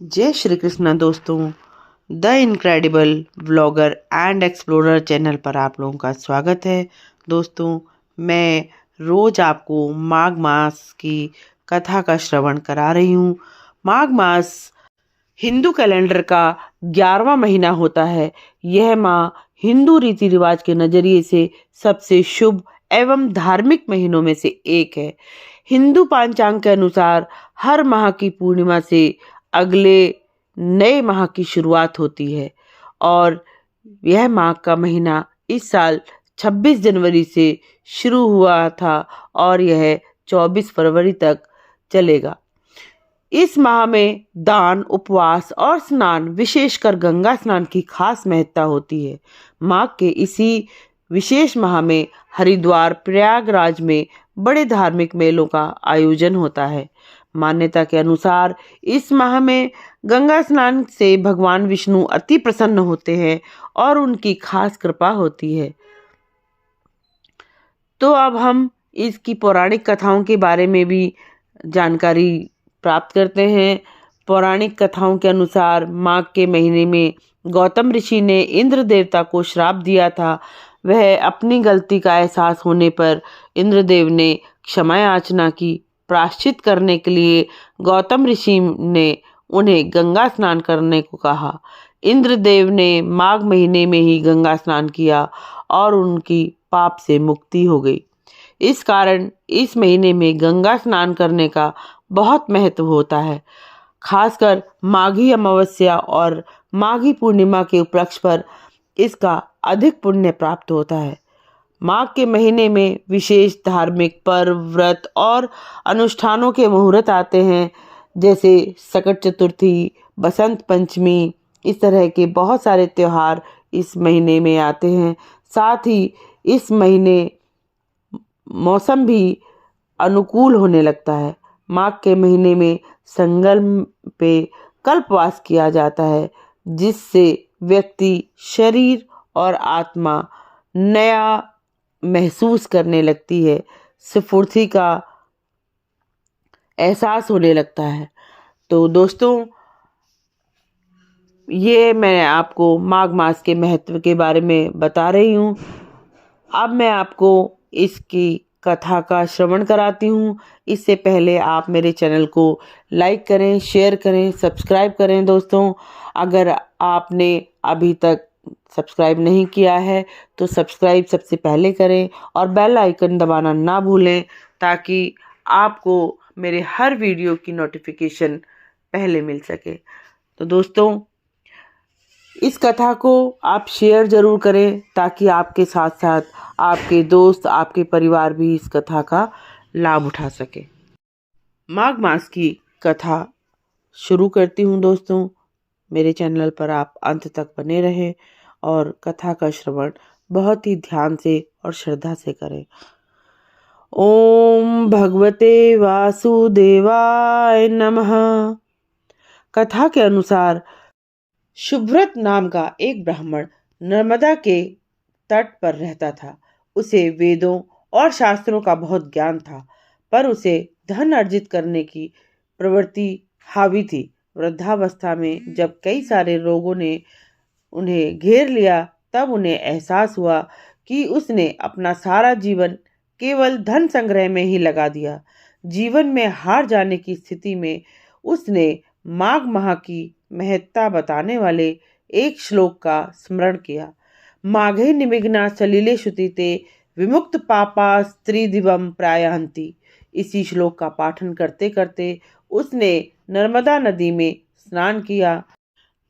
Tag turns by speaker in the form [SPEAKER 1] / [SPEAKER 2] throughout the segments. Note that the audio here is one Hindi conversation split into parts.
[SPEAKER 1] जय श्री कृष्ण दोस्तों। The incredible vlogger and explorer channel पर आप लोगों का स्वागत है। दोस्तों, मैं रोज आपको माघ मास की कथा का श्रवण करा रही हूँ। माघ मास हिंदू कैलेंडर का 11वां महीना होता है। यह माह हिंदू रीति रिवाज के नजरिए से सबसे शुभ एवं धार्मिक महीनों में से एक है। हिंदू पंचांग के अनुसार हर माह की पूर्णिमा से अगले नए माह की शुरुआत होती है और यह माघ का महीना इस साल 26 जनवरी से शुरू हुआ था और यह 24 फरवरी तक चलेगा। इस माह में दान, उपवास और स्नान, विशेषकर गंगा स्नान की खास महत्ता होती है। माघ के इसी विशेष माह में हरिद्वार, प्रयागराज में बड़े धार्मिक मेलों का आयोजन होता है। मान्यता के अनुसार इस माह में गंगा स्नान से भगवान विष्णु अति प्रसन्न होते हैं और उनकी खास कृपा होती है। तो अब हम इसकी पौराणिक कथाओं के बारे में भी जानकारी प्राप्त करते हैं। पौराणिक कथाओं के अनुसार माघ के महीने में गौतम ऋषि ने इंद्र देवता को श्राप दिया था। वह अपनी गलती का एहसास होने पर इंद्रदेव ने क्षमा याचना की। प्रायश्चित करने के लिए गौतम ऋषि ने उन्हें गंगा स्नान करने को कहा। इंद्रदेव ने माघ महीने में ही गंगा स्नान किया और उनकी पाप से मुक्ति हो गई। इस कारण इस महीने में गंगा स्नान करने का बहुत महत्व होता है। खासकर माघी अमावस्या और माघी पूर्णिमा के उपलक्ष्य पर इसका अधिक पुण्य प्राप्त होता है। माघ के महीने में विशेष धार्मिक पर्व, व्रत और अनुष्ठानों के मुहूर्त आते हैं, जैसे सकट चतुर्थी, बसंत पंचमी। इस तरह के बहुत सारे त्योहार इस महीने में आते हैं। साथ ही इस महीने मौसम भी अनुकूल होने लगता है। माघ के महीने में संगम पे कल्पवास किया जाता है, जिससे व्यक्ति शरीर और आत्मा नया महसूस करने लगती है, स्फूर्ति का एहसास होने लगता है। तो दोस्तों, ये मैं आपको माघ मास के महत्व के बारे में बता रही हूँ। अब मैं आपको इसकी कथा का श्रवण कराती हूँ। इससे पहले आप मेरे चैनल को लाइक करें, शेयर करें, सब्सक्राइब करें। दोस्तों, अगर आपने अभी तक सब्सक्राइब नहीं किया है तो सब्सक्राइब सबसे पहले करें और बेल आइकन दबाना ना भूलें, ताकि आपको मेरे हर वीडियो की नोटिफिकेशन पहले मिल सके। तो दोस्तों, इस कथा को आप शेयर जरूर करें, ताकि आपके साथ साथ आपके दोस्त, आपके परिवार भी इस कथा का लाभ उठा सके। माघ मास की कथा शुरू करती हूँ। दोस्तों, मेरे चैनल पर आप अंत तक बने रहें और कथा का श्रवण बहुत ही ध्यान से और श्रद्धा से करें। ओम भगवते वासुदेवाय नमः। कथा के अनुसार शुभ्रत नाम का एक ब्राह्मण नर्मदा के तट पर रहता था। उसे वेदों और शास्त्रों का बहुत ज्ञान था, पर उसे धन अर्जित करने की प्रवृत्ति हावी थी। वृद्धावस्था में जब कई सारे रोगों ने उन्हें घेर लिया, तब उन्हें एहसास हुआ कि उसने अपना सारा जीवन केवल धन संग्रह में ही लगा दिया। जीवन में हार जाने की स्थिति में उसने माघ माह की महत्ता बताने वाले एक श्लोक का स्मरण किया। माघे निमग्ना सलिले शुतिते विमुक्त पापा स्त्रीदिवम प्रायहंति। इसी श्लोक का पाठन करते करते उसने नर्मदा नदी में स्नान किया।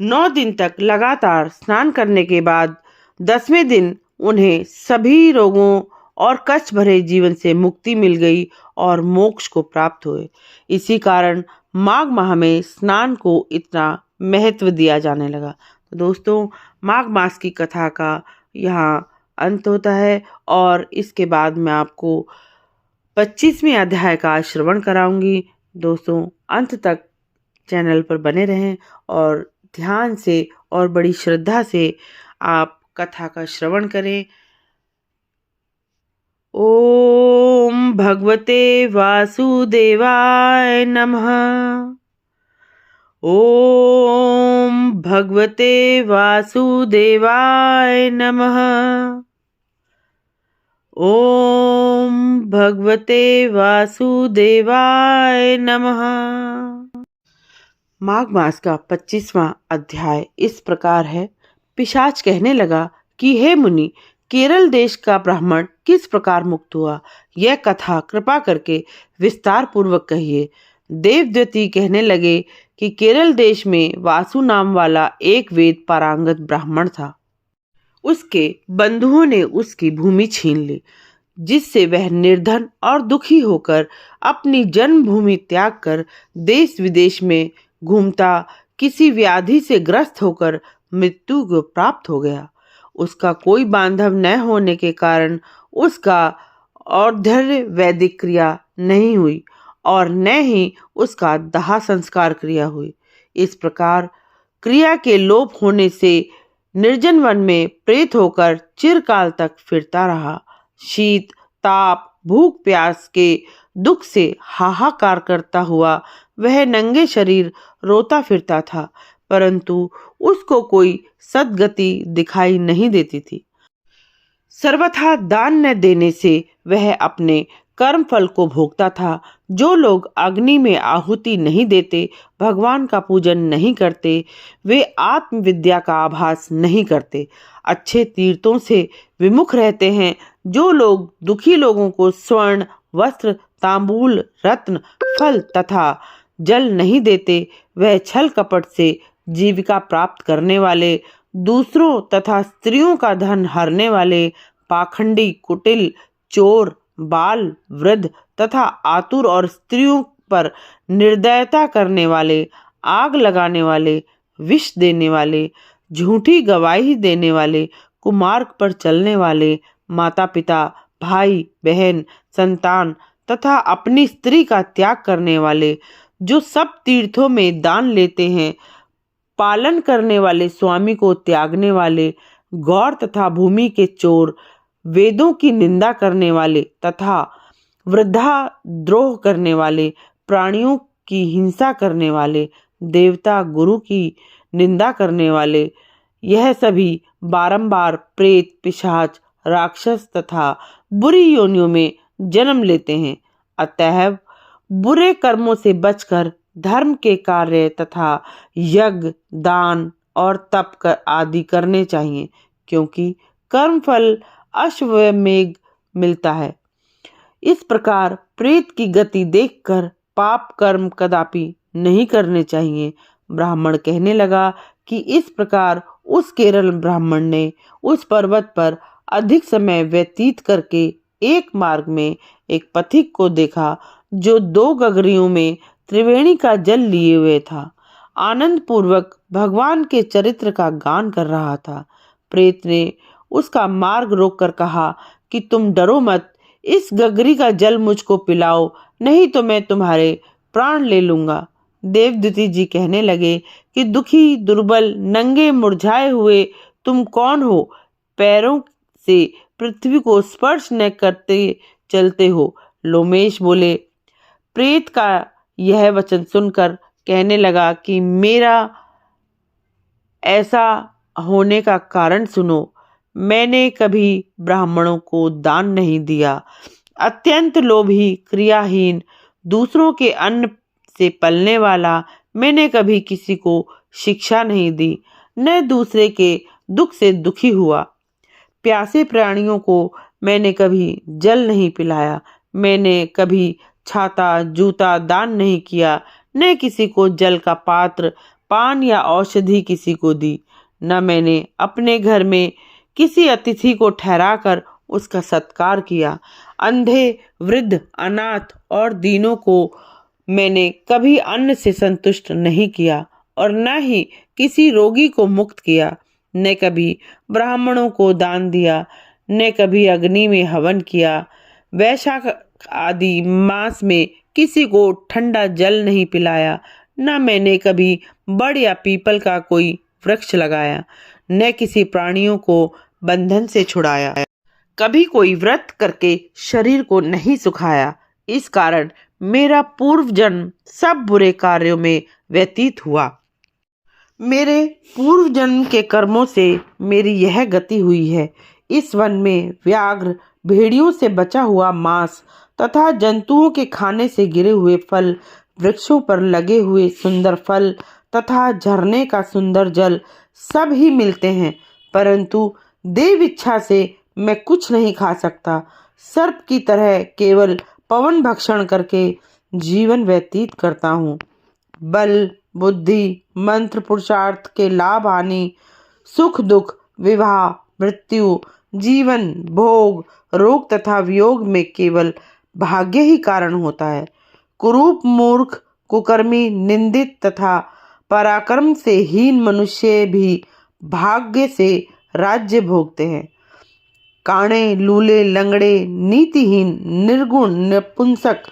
[SPEAKER 1] 9 दिन तक लगातार स्नान करने के बाद 10वें दिन उन्हें सभी रोगों और कष्ट भरे जीवन से मुक्ति मिल गई और मोक्ष को प्राप्त हुए। इसी कारण माघ माह में स्नान को इतना महत्व दिया जाने लगा। तो दोस्तों, माघ मास की कथा का यहाँ अंत होता है और इसके बाद मैं आपको 25वें अध्याय का श्रवण कराऊंगी। दोस्तों, अंत तक चैनल पर बने रहें और ध्यान से और बड़ी श्रद्धा से आप कथा का श्रवण करें। ओम भगवते वासुदेवाय नमः। ओम भगवते वासुदेवाय नमः। ओम भगवते वासुदेवाय नमः। माघ मास का 25वां अध्याय इस प्रकार है। पिशाच कहने लगा कि हे मुनि, केरल देश का ब्राह्मण किस प्रकार मुक्त हुआ, यह कथा कृपा करके विस्तार पूर्वक कहिए। देवद्युति कहने लगे कि केरल देश में वासु नाम वाला एक वेद पारंगत ब्राह्मण था। उसके बंधुओं ने उसकी भूमि छीन ली, जिससे वह निर्धन और दुखी होकर अपनी जन्मभूमि त्याग कर देश विदेश में घूमता किसी व्याधि से ग्रस्त होकर मृत्यु को प्राप्त हो गया। उसका कोई बांधव न होने के कारण उसका और्ध्य वैदिक क्रिया नहीं हुई और न ही उसका दाह संस्कार क्रिया हुई। इस प्रकार क्रिया के लोप होने से निर्जन वन में प्रेत होकर चिरकाल तक फिरता रहा। शीत ताप भूख प्यास के दुख से हाहाकार करता हुआ वह नंगे शरीर रोता फिरता था, परंतु उसको कोई सद्गति दिखाई नहीं देती थी। सर्वथा दान न देने से वह अपने कर्म फल को भोगता था। जो लोग अग्नि में आहुति नहीं देते, भगवान का पूजन नहीं करते, वे आत्मविद्या का आभास नहीं करते, अच्छे तीर्थों से विमुख रहते हैं। जो लोग दुखी लोगों को स्वर्ण वस्त्र तांबूल रत्न फल तथा जल नहीं देते, वह छल कपट से जीविका प्राप्त करने वाले, दूसरों तथा स्त्रियों का धन हरने वाले, पाखंडी कुटिल चोर बाल वृद्ध तथा आतुर और स्त्रियों पर निर्दयता करने वाले, आग लगाने वाले, विष देने वाले, झूठी गवाही देने वाले, कुमार्ग पर चलने वाले, माता पिता भाई बहन संतान तथा अपनी स्त्री का त्याग करने वाले, जो सब तीर्थों में दान लेते हैं, पालन करने वाले, स्वामी को त्यागने वाले, गौर तथा भूमि के चोर, वेदों की निंदा करने वाले तथा वृद्धा द्रोह करने वाले, प्राणियों की हिंसा करने वाले, देवता गुरु की निंदा करने वाले, यह सभी बारंबार प्रेत पिशाच राक्षस तथा बुरी योनियों में जन्म लेते हैं। अतः बुरे कर्मों से बचकर धर्म के कार्य तथा यज्ञ दान और तप आदि करने चाहिए, क्योंकि कर्म फल अश्वमेघ मिलता है। इस प्रकार प्रेत की गति देखकर पाप कर्म कदापि नहीं करने चाहिए। ब्राह्मण कहने लगा कि इस प्रकार उस केरल ब्राह्मण ने उस पर्वत पर अधिक समय व्यतीत करके एक मार्ग में एक पथिक को देखा, जो 2 गगरियों में त्रिवेणी का जल लिए हुए था, आनंद पूर्वक भगवान के चरित्र का गान कर रहा था। प्रेत ने उसका मार्ग रोककर कहा कि तुम डरो मत, इस गगरी का जल मुझको पिलाओ, नहीं तो मैं तुम्हारे प्राण ले लूंगा। देवद्युति जी कहने लगे कि दुखी दुर्बल नंगे मुरझाए हुए तुम कौन हो, पैरों से पृथ्वी को स्पर्श न करते चलते हो। लोमेश बोले। प्रेत का यह वचन सुनकर कहने लगा कि मेरा ऐसा होने का कारण सुनो। मैंने कभी ब्राह्मणों को दान नहीं दिया, अत्यंत लोभी क्रियाहीन दूसरों के अन्न से पलने वाला, मैंने कभी किसी को शिक्षा नहीं दी, न दूसरे के दुख से दुखी हुआ। प्यासे प्राणियों को मैंने कभी जल नहीं पिलाया, मैंने कभी छाता जूता दान नहीं किया, न किसी को जल का पात्र पान या औषधि किसी को दी, न मैंने अपने घर में किसी अतिथि को ठहराकर उसका सत्कार किया। अंधे वृद्ध अनाथ और दीनों को मैंने कभी अन्न से संतुष्ट नहीं किया और न ही किसी रोगी को मुक्त किया, न कभी ब्राह्मणों को दान दिया, न कभी अग्नि में हवन किया। वैशाख आदि मास में किसी को ठंडा जल नहीं पिलाया, न मैंने कभी बड़ या पीपल का कोई वृक्ष लगाया, न किसी प्राणियों को बंधन से छुड़ाया, कभी कोई व्रत करके शरीर को नहीं सुखाया। इस कारण मेरा पूर्व जन्म सब बुरे कार्यों में व्यतीत हुआ। मेरे पूर्व जन्म के कर्मों से मेरी यह गति हुई है। इस वन में व्याघ्र, भेड़ियों से बचा हुआ मांस तथा जंतुओं के खाने से गिरे हुए फल, वृक्षों पर लगे हुए सुंदर फल तथा झरने का सुंदर जल सब ही मिलते हैं, परंतु देव इच्छा से मैं कुछ नहीं खा सकता। सर्प की तरह केवल पवन भक्षण करके जीवन व्यतीत करता हूँ। बल, बुद्धि, मंत्र, पुरुषार्थ के लाभ हानि, सुख दुख, विवाह, मृत्यु, जीवन, भोग, रोग तथा वियोग में केवल भाग्य ही कारण होता है। कुरूप, मूर्ख, कुकर्मी, निंदित तथा पराक्रम से हीन मनुष्य भी भाग्य से राज्य भोगते हैं। काणे, लूले, लंगड़े, नीतिहीन, निर्गुण, नपुंसक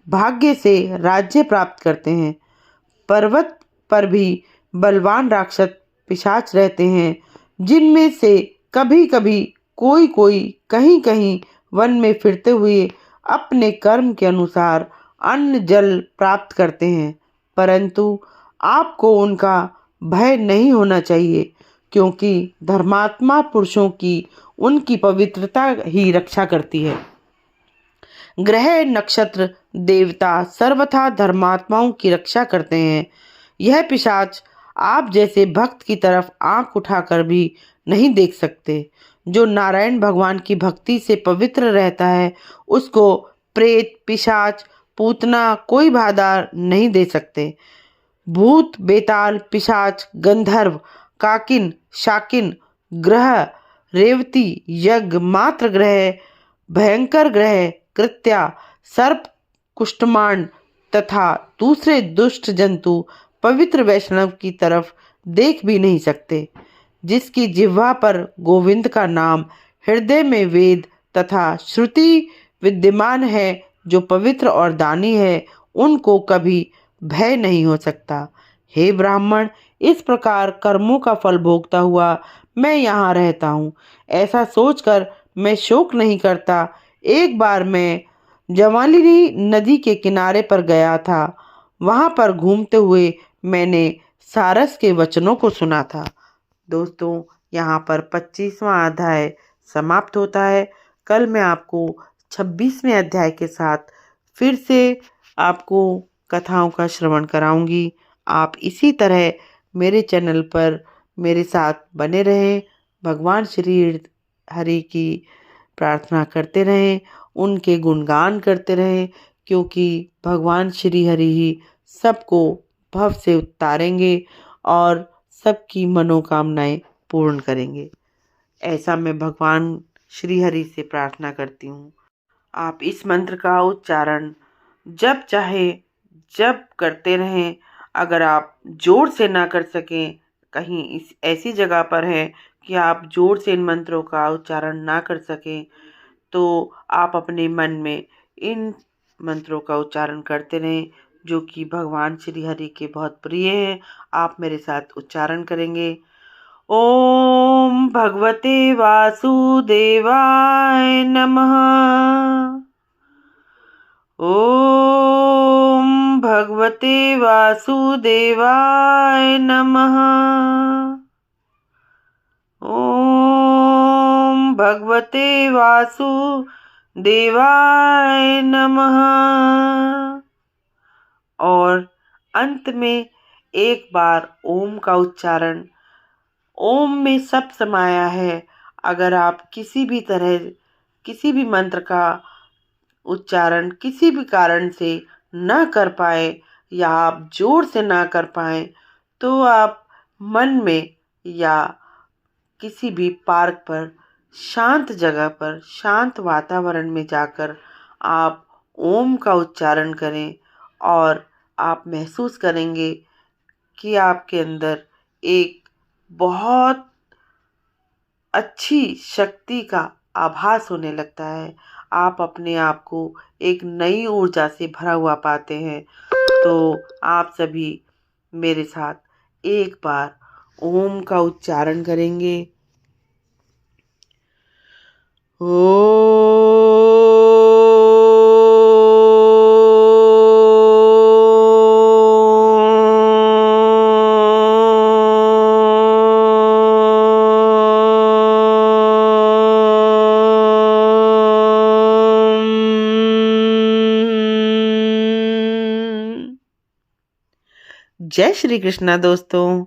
[SPEAKER 1] भाग्य से राज्य प्राप्त करते हैं। पर्वत पर भी बलवान राक्षस पिशाच रहते हैं, जिनमें से कभी कभी कोई कोई कहीं कहीं वन में फिरते हुए अपने कर्म के अनुसार अन्न जल प्राप्त करते हैं, परंतु आपको उनका भय नहीं होना चाहिए, क्योंकि धर्मात्मा पुरुषों की उनकी पवित्रता ही रक्षा करती है। ग्रह, नक्षत्र, देवता सर्वथा धर्मात्माओं की रक्षा करते हैं। यह पिशाच आप जैसे भक्त की तरफ आंख उठाकर भी नहीं देख सकते। जो नारायण भगवान की भक्ति से पवित्र रहता है, उसको प्रेत, पिशाच, पूतना कोई बाधा नहीं दे सकते। भूत, बेताल, पिशाच, गंधर्व, काकिन, शाकिन, ग्रह, रेवती, यज्ञ, मात्र ग्रह, भयंकर ग्रह, कृत्या, सर्प, कुष्ठमांड तथा दूसरे दुष्ट जंतु पवित्र वैष्णव की तरफ देख भी नहीं सकते। जिसकी जिह्वा पर गोविंद का नाम, हृदय में वेद तथा श्रुति विद्यमान है, जो पवित्र और दानी है, उनको कभी भय नहीं हो सकता। हे ब्राह्मण, इस प्रकार कर्मों का फल भोगता हुआ मैं यहाँ रहता हूँ, ऐसा सोचकर मैं शोक नहीं करता। एक बार मैं जवालिनी नदी के किनारे पर गया था। वहाँ पर घूमते हुए मैंने सारस के वचनों को सुना था। दोस्तों, यहाँ पर 25वां अध्याय समाप्त होता है। कल मैं आपको 26वें अध्याय के साथ फिर से आपको कथाओं का श्रवण कराऊंगी। आप इसी तरह मेरे चैनल पर मेरे साथ बने रहें। भगवान श्री हरि की प्रार्थना करते रहें, उनके गुणगान करते रहें, क्योंकि भगवान श्री हरि ही सबको भव से उतारेंगे और सबकी मनोकामनाएं पूर्ण करेंगे। ऐसा मैं भगवान श्री हरि से प्रार्थना करती हूँ। आप इस मंत्र का उच्चारण जब चाहे जब करते रहें। अगर आप जोर से ना कर सकें, कहीं इस ऐसी जगह पर है कि आप जोर से इन मंत्रों का उच्चारण ना कर सकें, तो आप अपने मन में इन मंत्रों का उच्चारण करते रहें, जो कि भगवान श्री हरि के बहुत प्रिय हैं। आप मेरे साथ उच्चारण करेंगे। ओम भगवते वासुदेवाय नमः। ओम भगवते वासुदेवाय नमः। ओम भगवते वासुदेवाय नमः। और अंत में एक बार ओम का उच्चारण। ओम में सब समाया है। अगर आप किसी भी तरह किसी भी मंत्र का उच्चारण किसी भी कारण से न कर पाए, या आप जोर से ना कर पाए, तो आप मन में या किसी भी पार्क पर, शांत जगह पर, शांत वातावरण में जाकर आप ओम का उच्चारण करें, और आप महसूस करेंगे कि आपके अंदर एक बहुत अच्छी शक्ति का आभास होने लगता है। आप अपने आप को एक नई ऊर्जा से भरा हुआ पाते हैं। तो आप सभी मेरे साथ एक बार ओम का उच्चारण करेंगे। ओ जय श्री कृष्णा दोस्तों।